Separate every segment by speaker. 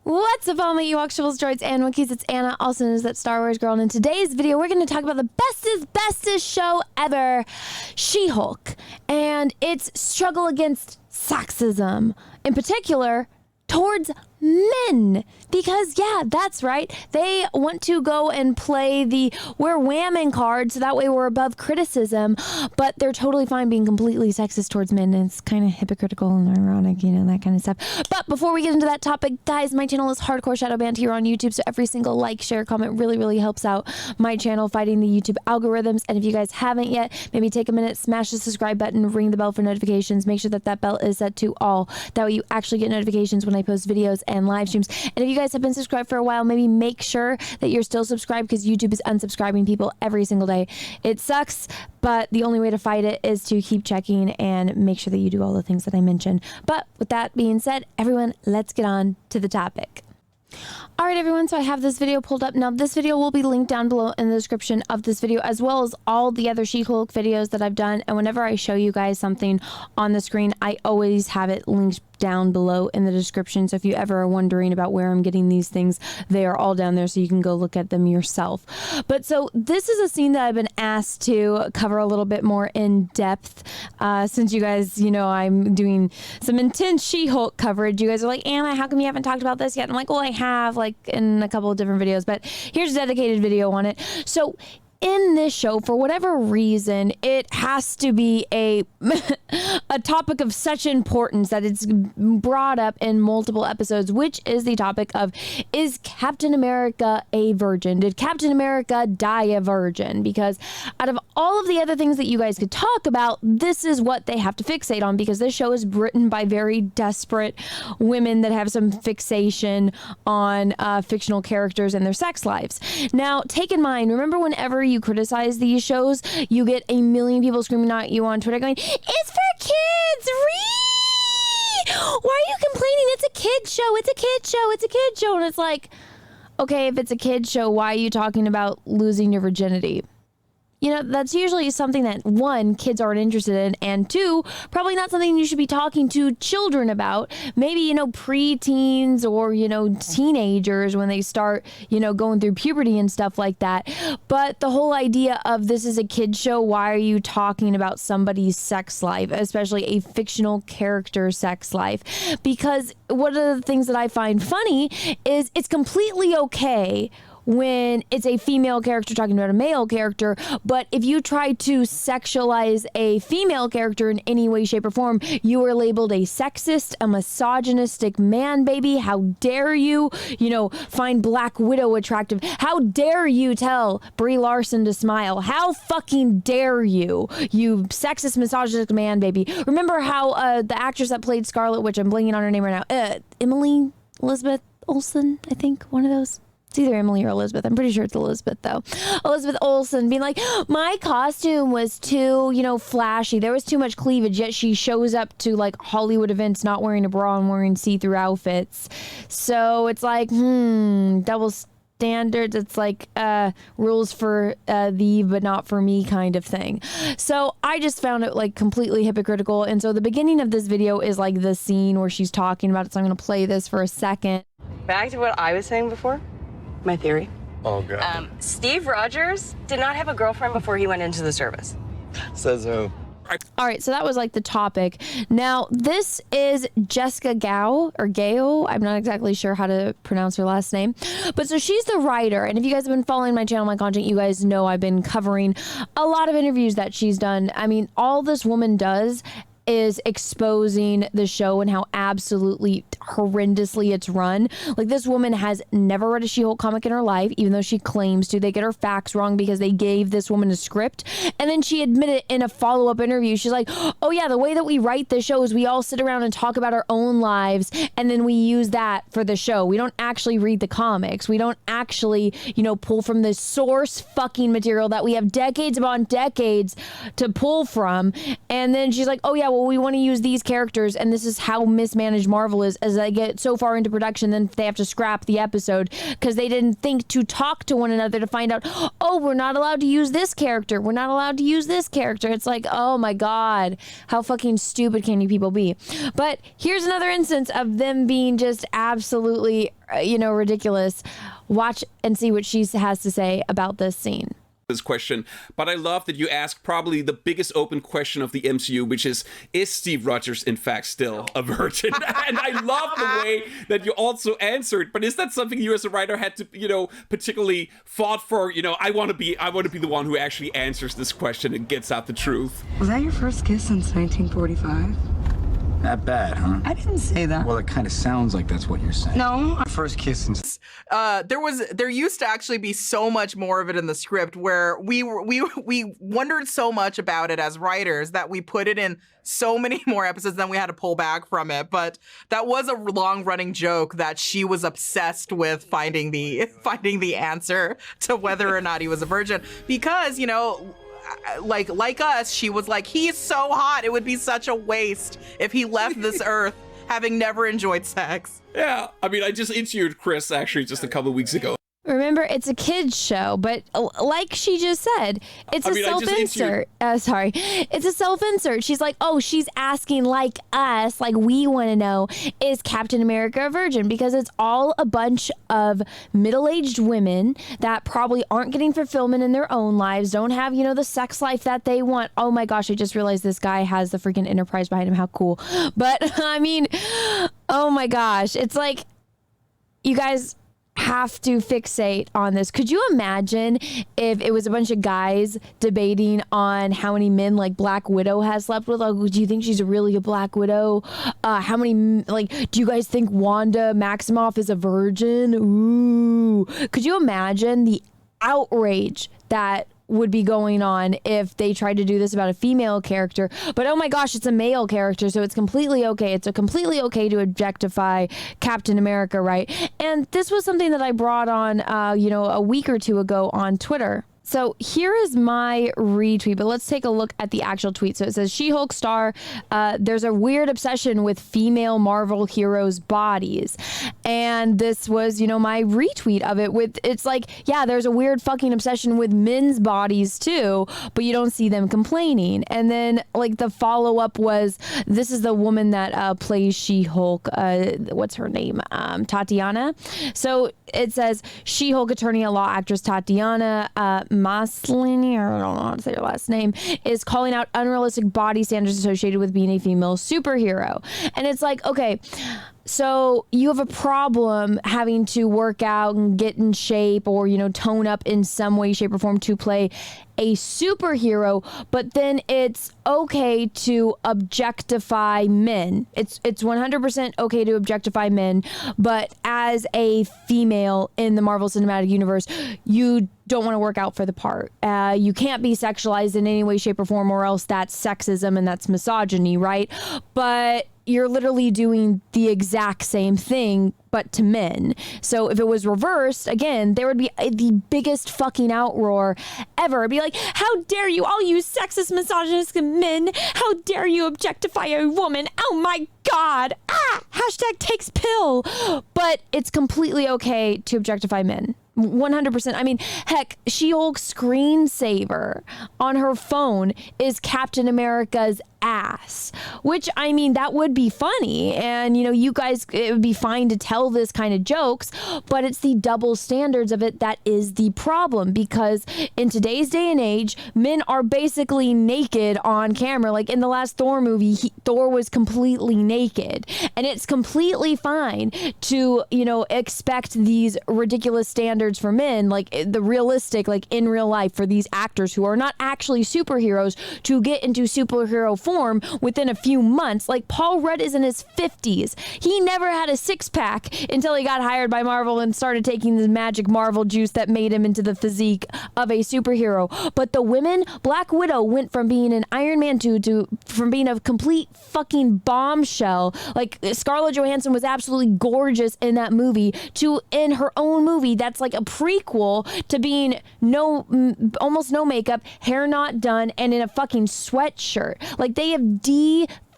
Speaker 1: What's up, all my Ewoks, Tribbles, Droids, and Wookiees? It's Anna, also known as That Star Wars Girl, and in today's video, we're going to talk about the bestest show ever, She-Hulk, and its struggle against sexism, in particular, towards men. Because, yeah, that's right. They want to go and play the we're whamming card, so that way we're above criticism, but they're totally fine being completely sexist towards men, and it's kind of hypocritical and ironic, you know, that kind of stuff. But before we get into that topic, guys, my channel is Hardcore Shadow Banned here on YouTube, so every single like, share, comment really helps out my channel fighting the YouTube algorithms. And if you guys haven't yet, maybe take a minute, smash the subscribe button, ring the bell for notifications, make sure that that bell is set to all. That way you actually get notifications when I post videos and live streams. And if you guys have been subscribed for a while, maybe make sure that you're still subscribed, because YouTube is unsubscribing people every single day. It sucks, but the only way to fight it is to keep checking and make sure that you do all the things that I mentioned. But with that being said, everyone, let's get on to the topic. All right, everyone, so I have this video pulled up. Now, this video will be linked down below in the description of this video, as well as all the other She-Hulk videos that I've done. And whenever I show you guys something on the screen, I always have it linked down below in the description. So if you ever are wondering about where I'm getting these things, they are all down there, so you can go look at them yourself. But so this is a scene that I've been asked to cover a little bit more in depth, since you guys, you know, I'm doing some intense She-Hulk coverage. You guys are like, Anna, how come you haven't talked about this yet? I'm like, well, I have, like, in a couple of different videos, but here's a dedicated video on it. So in this show, for whatever reason, it has to be a topic of such importance that it's brought up in multiple episodes, which is the topic of, is Captain America a virgin? Did Captain America die a virgin? Because out of all of the other things that you guys could talk about, this is what they have to fixate on, because this show is written by very desperate women that have some fixation on fictional characters and their sex lives. Now, take in mind, remember whenever you criticize these shows, you get a million people screaming at you on Twitter going, it's for kids, why are you complaining? It's a kid show, it's a kid show, it's a kid show. And it's like, okay, if it's a kid show, why are you talking about losing your virginity? You know, that's usually something that, one, kids aren't interested in, and two, probably not something you should be talking to children about. Maybe, you know, preteens or, you know, teenagers when they start, you know, going through puberty and stuff like that. But the whole idea of this is a kid show, why are you talking about somebody's sex life, especially a fictional character sex life? Because one of the things that I find funny is it's completely okay when it's a female character talking about a male character, but if you try to sexualize a female character in any way, shape, or form, you are labeled a sexist, a misogynistic man baby. How dare you, you know, find Black Widow attractive? How dare you tell Brie Larson to smile? How fucking dare you, you sexist, misogynistic man baby? Remember how the actress that played Scarlet Witch, I'm blanking on her name right now, Emily Elizabeth Olsen, I think, one of those. It's either Emily or Elizabeth. I'm pretty sure it's Elizabeth, though. Elizabeth Olsen being like, my costume was too, you know, flashy. There was too much cleavage, yet she shows up to, like, Hollywood events not wearing a bra and wearing see-through outfits. So it's like, double standards. It's like rules for thee, but not for me kind of thing. So I just found it, like, completely hypocritical. And so the beginning of this video is, like, the scene where she's talking about it. So I'm going to play this for a second.
Speaker 2: Back to what I was saying before. My theory.
Speaker 3: Oh, God.
Speaker 2: Steve Rogers did not have a girlfriend before he went into the service.
Speaker 3: Says who?
Speaker 1: All right, so that was like the topic. Now, this is Jessica Gao, or Gao. I'm not exactly sure how to pronounce her last name. But so she's the writer. And if you guys have been following my channel, my content, you guys know I've been covering a lot of interviews that she's done. I mean, all this woman does is exposing the show and how absolutely horrendously it's run. Like, this woman has never read a She-Hulk comic in her life, even though she claims to. They get her facts wrong because they gave this woman a script. And then she admitted in a follow-up interview, she's like, oh yeah, the way that we write the show is we all sit around and talk about our own lives, and then we use that for the show. We don't actually read the comics. We don't actually, you know, pull from the source fucking material that we have decades upon decades to pull from. And then she's like, oh yeah, well, we want to use these characters, and this is how mismanaged Marvel is, as because they get so far into production, then they have to scrap the episode because they didn't think to talk to one another to find out, oh, we're not allowed to use this character. We're not allowed to use this character. It's like, oh my God, how fucking stupid can you people be? But here's another instance of them being just absolutely, ridiculous. Watch and see what she has to say about this scene.
Speaker 4: This question, but I love that you asked probably the biggest open question of the MCU, which is Steve Rogers in fact still a virgin? And I love the way that you also answered, but is that something you as a writer had to, particularly fought for, I want to be the one who actually answers this question and gets out the truth?
Speaker 5: Was that your first kiss since 1945?
Speaker 6: Not bad, huh?
Speaker 5: I didn't say that.
Speaker 6: Well, it kind of sounds like that's what you're saying.
Speaker 5: No.
Speaker 6: First kiss since...
Speaker 7: there used to actually be so much more of it in the script where we wondered so much about it as writers that we put it in so many more episodes than we had to pull back from it. But that was a long-running joke that she was obsessed with finding the answer to whether or not he was a virgin because, like us, she was like, he's so hot, it would be such a waste if he left this earth having never enjoyed sex.
Speaker 4: Yeah, I mean, I just interviewed Chris actually just a couple of weeks ago.
Speaker 1: Remember, it's a kid's show, but like she just said, it's a self-insert. It's a self-insert. She's like, oh, she's asking like us, like we want to know, is Captain America a virgin? Because it's all a bunch of middle-aged women that probably aren't getting fulfillment in their own lives, don't have, the sex life that they want. Oh my gosh, I just realized this guy has the freaking Enterprise behind him. How cool. But I mean, oh my gosh, it's like, you guys have to fixate on this. Could you imagine if it was a bunch of guys debating on how many men like Black Widow has slept with? Like, do you think she's really a Black Widow? How many, do you guys think Wanda Maximoff is a virgin? Ooh. Could you imagine the outrage that would be going on if they tried to do this about a female character? But oh my gosh, it's a male character, so it's completely okay. It's completely okay to objectify Captain America, right? And this was something that I brought on, a week or two ago on Twitter. So here is my retweet, but let's take a look at the actual tweet. So it says, She-Hulk star, there's a weird obsession with female Marvel heroes' bodies. And this was, my retweet of it with, it's like, yeah, there's a weird fucking obsession with men's bodies too, but you don't see them complaining. And then the follow-up was, this is the woman that plays She-Hulk, what's her name? Tatiana. So it says, She-Hulk attorney at law actress Tatiana Maslany, or I don't know how to say her last name, is calling out unrealistic body standards associated with being a female superhero. And it's like, okay, so you have a problem having to work out and get in shape or, tone up in some way, shape, or form to play a superhero, but then it's okay to objectify men. It's 100% okay to objectify men, but as a female in the Marvel Cinematic Universe, you don't want to work out for the part. You can't be sexualized in any way, shape, or form, or else that's sexism and that's misogyny, right? But you're literally doing the exact same thing, but to men. So if it was reversed, again, there would be the biggest fucking outroar ever. It'd be like, how dare you, all you sexist, misogynistic men, how dare you objectify a woman? Oh my God. Hashtag takes pill. But it's completely okay to objectify men. 100%. I mean, heck, She-Hulk's screensaver on her phone is Captain America's ass, which, I mean, that would be funny. And, you guys, it would be fine to tell this kind of jokes, but it's the double standards of it that is the problem, because in today's day and age, men are basically naked on camera. Like in the last Thor movie, Thor was completely naked, and it's completely fine to, expect these ridiculous standards for men, like the realistic, like in real life, for these actors who are not actually superheroes to get into superhero form within a few months. Like Paul Rudd is in his 50s. He never had a six-pack until he got hired by Marvel and started taking the magic Marvel juice that made him into the physique of a superhero. But the women, Black Widow went from being an Iron Man to from being a complete fucking bombshell. Like Scarlett Johansson was absolutely gorgeous in that movie, to in her own movie that's like a prequel to being almost no makeup, hair not done, and in a fucking sweatshirt. Like they have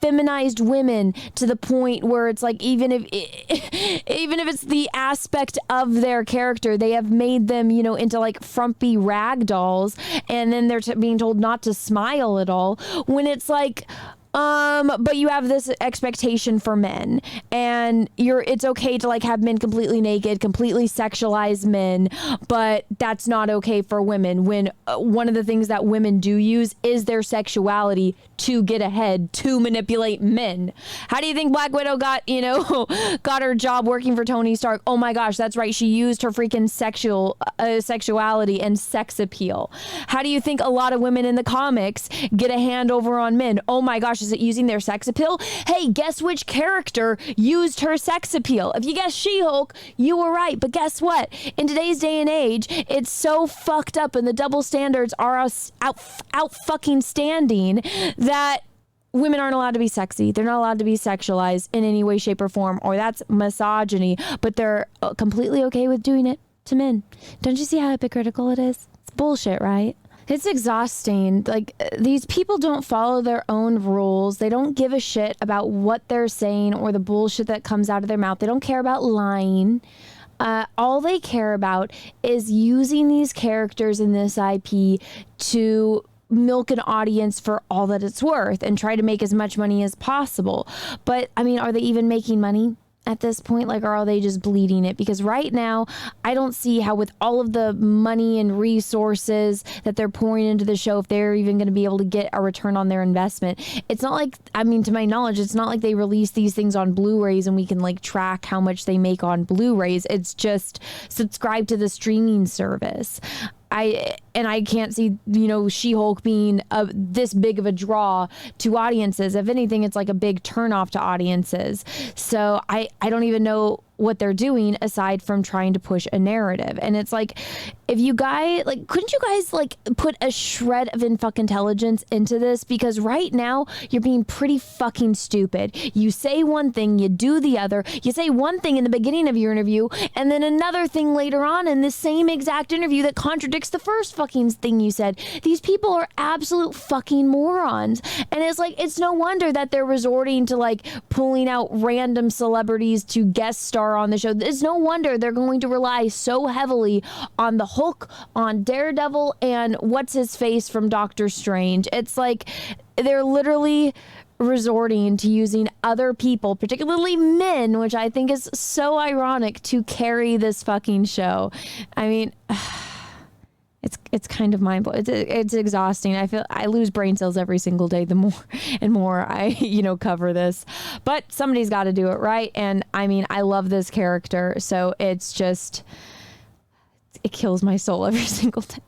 Speaker 1: feminized women to the point where it's like even if it's the aspect of their character, they have made them, you know, into like frumpy rag dolls, and then they're being told not to smile at all, when it's like, but you have this expectation for men, and it's okay to like have men completely naked, completely sexualize men, but that's not okay for women, when one of the things that women do use is their sexuality to get ahead, to manipulate men. How do you think Black Widow got her job working for Tony Stark? Oh my gosh, that's right. She used her freaking sexuality and sex appeal. How do you think a lot of women in the comics get a hand over on men? Oh my gosh, is it using their sex appeal? Hey, guess which character used her sex appeal? If you guessed She-Hulk, you were right. But guess what? In today's day and age, it's so fucked up, and the double standards are out fucking standing, that women aren't allowed to be sexy. They're not allowed to be sexualized in any way, shape, or form, or that's misogyny. But they're completely okay with doing it to men. Don't you see how hypocritical it is? It's bullshit, right? It's exhausting. Like, these people don't follow their own rules. They don't give a shit about what they're saying or the bullshit that comes out of their mouth. They don't care about lying. All they care about is using these characters in this IP to milk an audience for all that it's worth and try to make as much money as possible. But I mean, are they even making money at this point? Like, or are they just bleeding it? Because right now, I don't see how, with all of the money and resources that they're pouring into the show, if they're even going to be able to get a return on their investment. It's not like, I mean, to my knowledge, it's not like they release these things on Blu-rays and we can like track how much they make on Blu-rays. It's just subscribe to the streaming service. I can't see, She-Hulk being this big of a draw to audiences. If anything, it's like a big turnoff to audiences. So I don't even know what they're doing aside from trying to push a narrative. And it's like, if you guys, like, couldn't you guys like put a shred of intelligence into this? Because right now you're being pretty fucking stupid. You say one thing, you do the other. You say one thing in the beginning of your interview and then another thing later on in the same exact interview that contradicts the first fucking thing you said. These people are absolute fucking morons. And it's like, it's no wonder that they're resorting to like pulling out random celebrities to guest star on the show. It's no wonder they're going to rely so heavily on the Hulk, on Daredevil, and what's his face from Doctor Strange. It's like they're literally resorting to using other people, particularly men, which I think is so ironic, to carry this fucking show. I mean, it's kind of mind-blowing. It's exhausting. I feel I lose brain cells every single day the more and more I cover this, but somebody's got to do it, right? And I mean, I love this character, so it's just, it kills my soul every single day.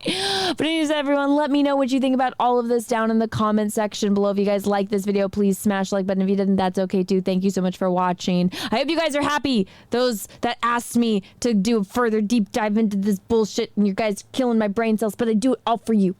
Speaker 1: But anyways, everyone, let me know what you think about all of this down in the comment section below. If you guys like this video, please smash the like button. If you didn't, that's okay too. Thank you so much for watching. I hope you guys are happy. Those that asked me to do a further deep dive into this bullshit, and you guys killing my brain cells, but I do it all for you.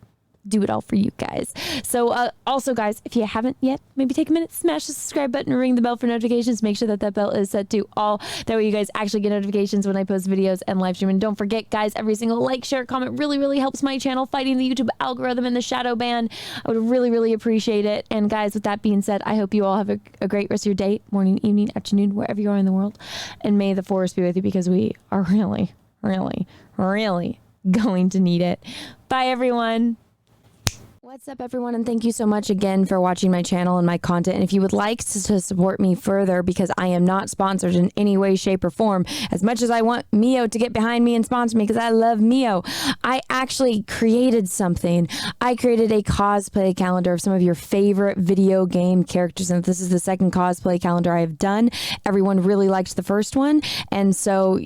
Speaker 1: Do it all for you guys. So also, guys, if you haven't yet, maybe take a minute, smash the subscribe button and ring the bell for notifications. Make sure that bell is set to all. That way you guys actually get notifications when I post videos and live stream. And don't forget, guys, every single like, share, comment really helps my channel fighting the YouTube algorithm and the shadow ban. I would really appreciate it. And guys, with that being said, I hope you all have a great rest of your day, morning, evening, afternoon, wherever you are in the world. And may the force be with you, because we are really going to need it. Bye, everyone. What's up, everyone, and thank you so much again for watching my channel and my content. And if you would like to support me further, because I am not sponsored in any way, shape, or form, as much as I want Mio to get behind me and sponsor me, because I love Mio, I actually created something. I created a cosplay calendar of some of your favorite video game characters, and this is the second cosplay calendar I have done. Everyone really liked the first one, and so,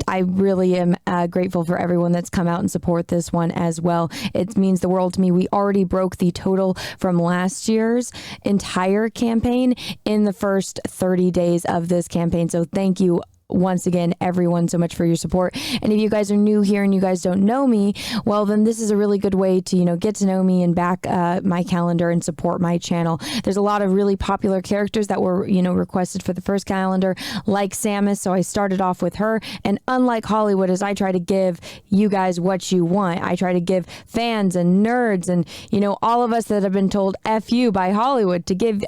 Speaker 1: I really am grateful for everyone that's come out and support this one as well. It means the world to me. We already broke the total from last year's entire campaign in the first 30 days of this campaign. So thank you once again, everyone, so much for your support. And if you guys are new here and you guys don't know me, well, then this is a really good way to, get to know me and back my calendar and support my channel. There's a lot of really popular characters that were, requested for the first calendar, like Samus. So I started off with her. And unlike Hollywood, as I try to give you guys what you want, I try to give fans and nerds and, all of us that have been told F you by Hollywood to give,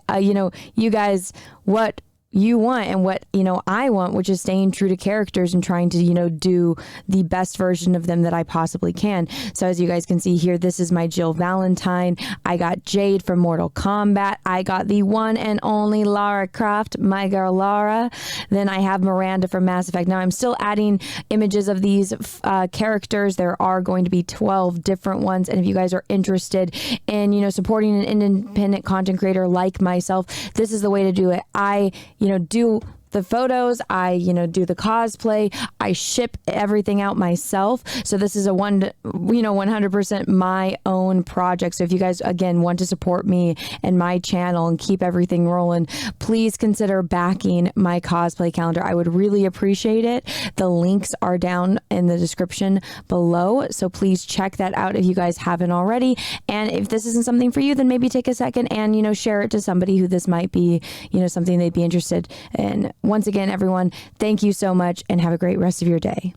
Speaker 1: you guys what you want and what I want, which is staying true to characters and trying to do the best version of them that I possibly can. So as you guys can see here, this is my Jill Valentine. I got Jade from Mortal Kombat. I got the one and only Lara Croft, my girl Lara. Then I have Miranda from Mass Effect. Now I'm still adding images of these characters. There are going to be 12 different ones, and if you guys are interested in supporting an independent content creator like myself, this is the way to do it. I do the photos, I, do the cosplay, I ship everything out myself. So this is a 100% my own project. So if you guys, again, want to support me and my channel and keep everything rolling, please consider backing my cosplay calendar. I would really appreciate it. The links are down in the description below. So please check that out if you guys haven't already. And if this isn't something for you, then maybe take a second and, share it to somebody who this might be, something they'd be interested in. Once again, everyone, thank you so much and have a great rest of your day.